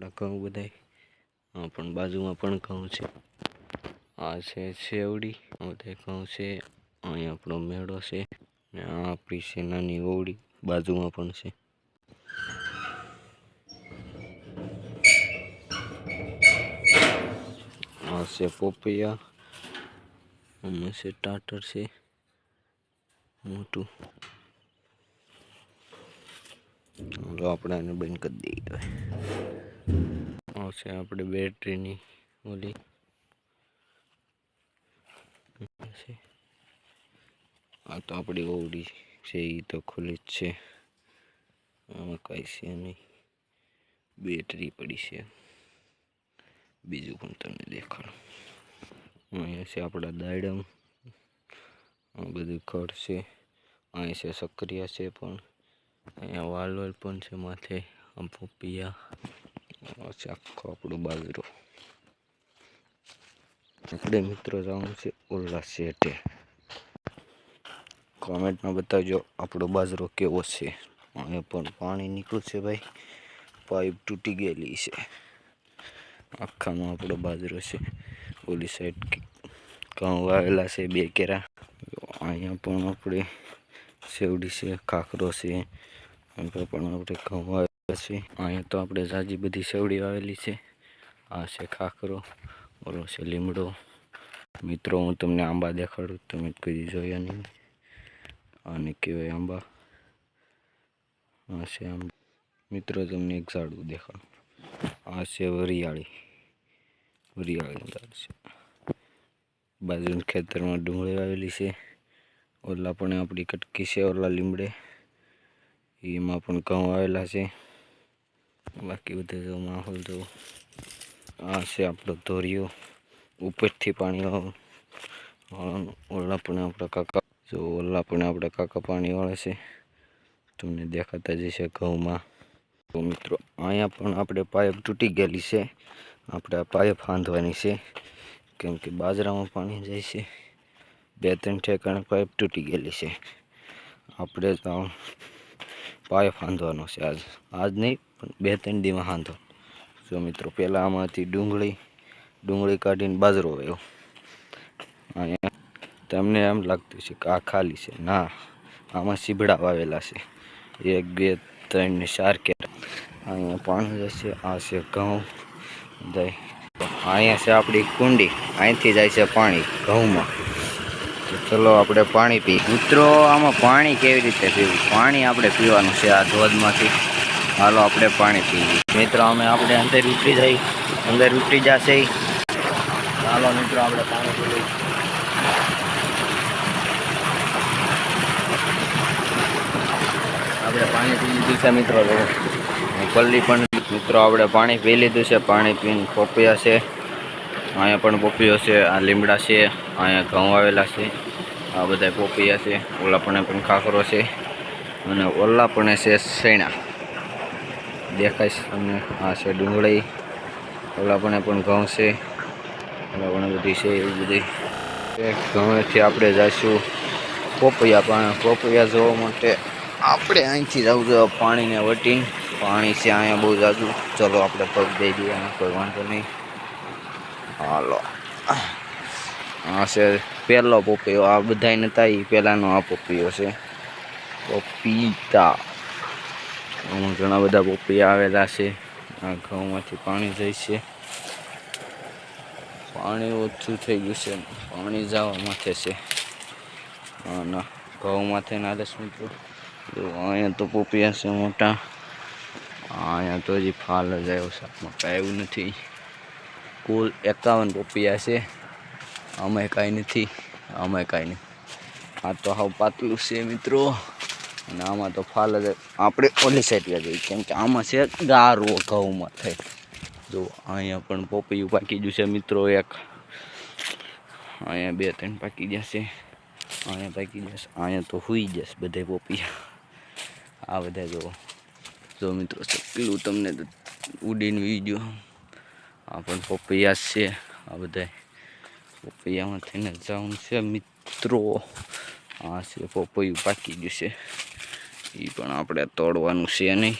આપણા ઘઉં બધાય. પણ બાજુમાં પણ ઘઉં છે. આ છે શેવડી, બધા ઘઉં છે. અહીં આપણો મેળો છે ને આ આપણી છે નાની ઓવડી બાજુમાં પણ છે. આ છે પોપૈયા, આમાં છે ટાટર છે મોટું. તો આપણે આને બંધ કરી દઈએ. આ છે આપણે બેટરીની ઓલી છે. આ તો આપણી ઓવડી છે, એ તો ખુલ્લી જ છે. આમાં કાંઈ છે નહીં, બેટરી પડી છે. બીજું પણ તમને દેખાડું. અહીંયા છે આપણા દાડમ, આ બધું ખડ છે. અહીં છે સક્રિયા છે, પણ અહીંયા વાલોલ પણ છે માથે. આમ પોપિયા છે, આખો આપણો બાજરો. આપણે મિત્રો જવાનું છે ઓલા શેઠે. કોમેન્ટમાં બતાવજો આપણો બાજરો કેવો છે. અહીંયા પણ પાણી નીકળ્યું છે ભાઈ, પાઇપ તૂટી ગયેલી છે. આખામાં આપણો બાજરો છે. ઓલી સાઈડ ઘઉં વાવેલા છે 2 કેરા. અહીંયા પણ આપણે શેવડી છે, ખાખરો છે. અહીંયા પણ આપણે ઘઉં વાવેલા છે. અહીંયા તો આપણે જાજી બધી શેવડી વાવેલી છે. આ છે ખાખરો, ઓલો છે લીમડો. મિત્રો હું તમને આંબા દેખાડું, તમે કદી જોયા નહીં. આને કહેવાય આંબા. આ છે આંબા. મિત્રો તમને એક ઝાડવું દેખાડું. આ છે વરિયાળી, વરિયાળીનું ઝાડ છે. બાજુના ખેતરમાં ડુંગળી વાવેલી છે. ઓલા પણ આપણી કટકી છે, ઓલા લીમડે એમાં પણ ઘઉં વાવેલા છે. બાકી બધે જો માહોલ જો. આ છે આપણો ધોરિયો, ઉપરથી પાણી ઓલા પણ આપણા કાકા જો, ઓલા પણ આપણા કાકા પાણી વાળે છે. તમને દેખાતા જશે ઘઉંમાં. તો મિત્રો અહીંયા પણ આપણે પાઇપ તૂટી ગયેલી છે. આપણે આ પાઇપ બાંધવાની છે, કેમ કે બાજરામાં પાણી જાય છે. 2-3 ઠેકાણે પાઇપ તૂટી ગયેલી છે. આપણે તો પાઇપ બાંધવાનો છે આજ નહીં, પણ 2-3 દીમાં બાંધો. જો મિત્રો પહેલાં આમાંથી ડુંગળી કાઢીને બાજરો વાવ્યો. અહીંયા તમને એમ લાગતું છે કે આ ખાલી છે, ના, આમાં સીભડા વાવેલા છે. 1, 2, 3 ને 4 કેરા. અહીંયા પાણી જશે. આ છે ઘઉં જાય. અહીંયા છે આપણી કુંડી, અહીંથી જાય છે પાણી ઘઉંમાં. તો ચલો આપણે પાણી પી. મિત્રો આમાં પાણી કેવી રીતે પીવું? પાણી આપણે પીવાનું છે આ ધોધમાંથી. હાલો આપણે પાણી પીએ. મિત્રો આપણે અંદર ઉતરી જઈ, અંદર ઉતરી જશે. હાલો મિત્રો આપણે પાણી પી લઈએ. આપણે પાણી પી લીધું છે મિત્રો. પલ્લી પણ મિત્રો આપણે પાણી પી લીધું છે. પાણી પીને પોપિયા છે, અહીંયા પણ પોપિયો છે. આ લીમડા છે, અહીંયા ઘઉં આવેલા છે. આ બધા પોપિયા છે. ઓલા પણ ખાખરો છે, અને ઓલા પણ છે સૈણા દેખાય છે તમને. આ છે ડુંગળી, ઓલા પણ ઘઉં છે, ઓલા પણ બધી છે. એવું બધી ઘઉંથી આપણે જઈશું પોપિયા. પોપિયા જોવા માટે આપણે અહીંથી જવું જોઈએ પાણીને વટીને. પાણી છે અહીંયા બહુ જાજુ. ચલો આપણે પગ દઈ દઈએ, કોઈ વાંધો નહીં. હાલો આ છે પહેલો પોપિયો. આ બધા નતા, એ પહેલાંનો આ પોપિયો છે. પોપીતા આમાં ઘણા બધા પોપિયા આવેલા છે. આ ઘઉંમાંથી પાણી જાય છે. પાણી ઓછું થઈ ગયું છે, પાણી જવા માથે છે. ના, ઘઉં માથે ના દસ મિત્રો. અહીંયા તો પોપિયા છે મોટા. અહીંયા તો હજી ફાલ જ આવ્યો છે, આમાં કાંઈ એવું નથી. કુલ 51 પોપિયા છે. આમાંય કાંઈ નથી, આમાંય કાંઈ નહીં. આ તો હાવ પાતળું છે મિત્રો. અને આમાં તો ફાલ જ. આપણે ઓલી સાઈડ જઈએ, કેમ કે આમાં છે ગારો ઘઉંમાં થાય. જો અહીંયા પણ પોપિયું પાકી ગયું છે મિત્રો. એક અહીંયા 2-3 પાકી જશે. અહીંયા પાકી જશે. અહીંયા તો હુઈ જશે બધા પોપિયા. આ બધા જો મિત્રો પેલું તમને ઉડીને વિડીયો. આ પણ પોપિયા છે. આ બધા પોપિયામાં થઈને જવાનું છે મિત્રો. આ છે પોપૈયું પાકી ગયું છે. એ પણ આપણે તોડવાનું છે નહીં,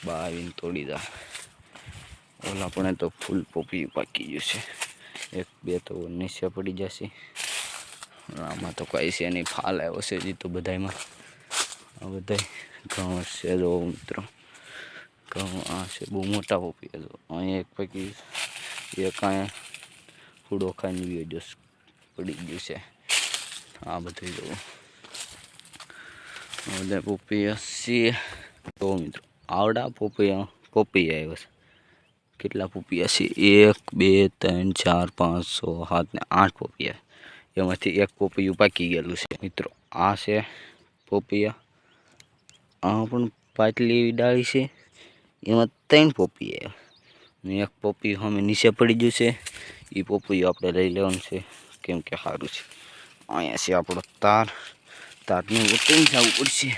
બાવીને તોડી દા. ઓલા પણ તો ફૂલ પોપી પાકી ગયું છે. એક બે તો નીચે પડી જશે. આમાં તો કઈ છે નહીં, ફાલ આવ્યો છે હજી તો બધામાં. આ બધા ઘઉં છે જો મિત્રો, ઘઉં આ છે બહુ મોટા પોપી. અહીંયા એક પૈકી એક અહીંયા ફૂડો ખાઈને વિડીયો પડી ગયું છે. આ બધું જો બધા પોપૈયા છે. તો મિત્રો આવડા પોપૈયા આવ્યા છે. કેટલા પોપૈયા છે? 1 2 3 4 5 6 7 ને 8 પોપૈયા. એમાંથી એક પોપૈયું પાકી ગયેલું છે મિત્રો. આ છે પોપૈયા. આ પણ પાટલી એવી ડાળી છે, એમાં 3 પોપૈયા ને એક પોપૈયું સામે નીચે પડી ગયું છે. એ પોપૈયું આપણે લઈ લેવાનું છે, કેમ કે સારું છે. અહીંયા છે આપણો તારને ઉતરીને જવું પડશે.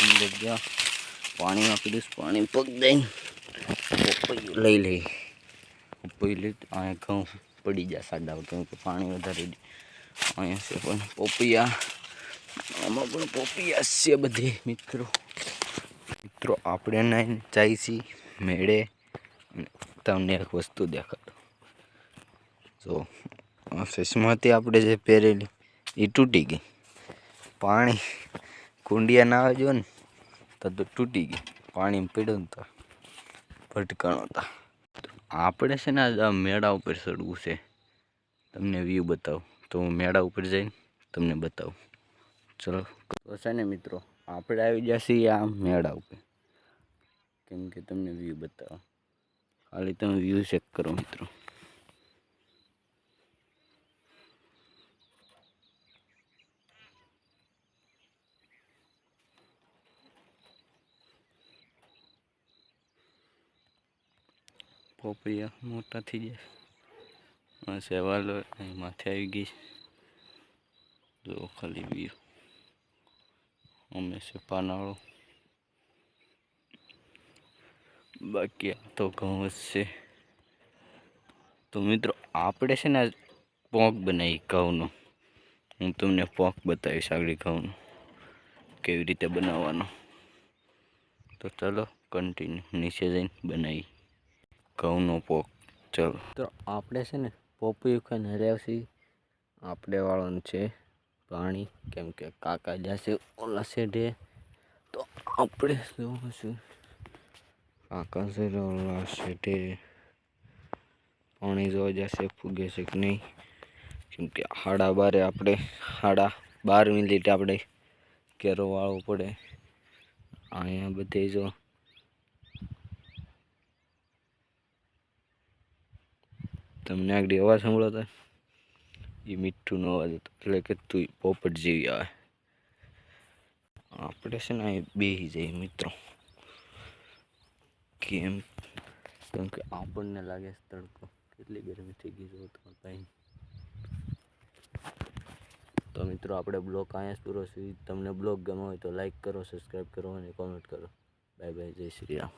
અંદર ગયા પાણીમાં પીડું, પાણી પગ દઈને પોપૈયું લઈ લઈ. પોપૈયું લઈ અહીંયા ઘઉં પડી જાય સાડા, કેમ કે પાણી વધારે. અહીંયા છે પણ પોપૈયા, આમાં પણ પોપૈયા છે બધે મિત્રો. આપણે નાઈને જાય છીએ મેળે. તમને એક વસ્તુ દેખાડો. જો ચશ્માથી આપણે જે પહેરેલી એ તૂટી ગઈ. પાણી કુંડિયા ના આવે જો ને તો તૂટી ગઈ. પાણીમાં પીડ્યો ને તો ભટકાણો હતા. આપણે છે ને આ મેળા ઉપર ચડવું છે. તમને વ્યૂ બતાવું તો હું મેળા ઉપર જઈને તમને બતાવું. ચલો તો છે ને મિત્રો, આપણે આવી જશે આ મેળા ઉપર, કેમ કે તમને વ્યૂ બતાવો. ખાલી તમે વ્યૂ ચેક કરો મિત્રો. પોપૈયા મોટા થઈ જાય. સેવાલો અહીં માથે આવી ગઈ. જો ખાલી વ્યૂ. અમે છે પાનાળો. બાકી આ તો ઘઉં જ છે. તો મિત્રો આપણે છે ને પોંક બનાવી ઘઉંનો. હું તમને પોંક બતાવીશ આગળ ઘઉંનો કેવી રીતે બનાવવાનો. તો ચલો કન્ટિન્યુ નીચે જઈને બનાવી ઘઉંનો પોંક. ચલો તો આપણે છે ને પોપૈયું ખાઈને હર્યા છીએ. આપણે વાળવાનું છે પાણી, કેમ કે કાકા જશે ઓલા શેઢે. તો આપણે જોવું છું કાકા છે ઓલા શેઢે. પાણી જોવા જશે ફૂગે છે કે નહીં, કેમ કે 12:30 આપણે 12 મિનિટ આપણે કેરો વાળવો પડે. અહીંયા બધે જો તમને આગળ અવાજ સંભળાતો એ મીઠુંનો અવાજ હતો, એટલે કે તું પોપટ જેવી આવે. આપણે છે ને અહીં બેસી જઈએ મિત્રો, કેમ કે આપણને લાગે છે તડકો. કેટલી ગરમી થઈ ગઈ છે તમારે. તો મિત્રો આપણે બ્લોગ અહીંયા જ પૂરો છે. તમને બ્લોગ ગમ્યો હોય તો લાઈક કરો, સબસ્ક્રાઈબ કરો અને કોમેન્ટ કરો. બાય બાય, જય શ્રી રામ.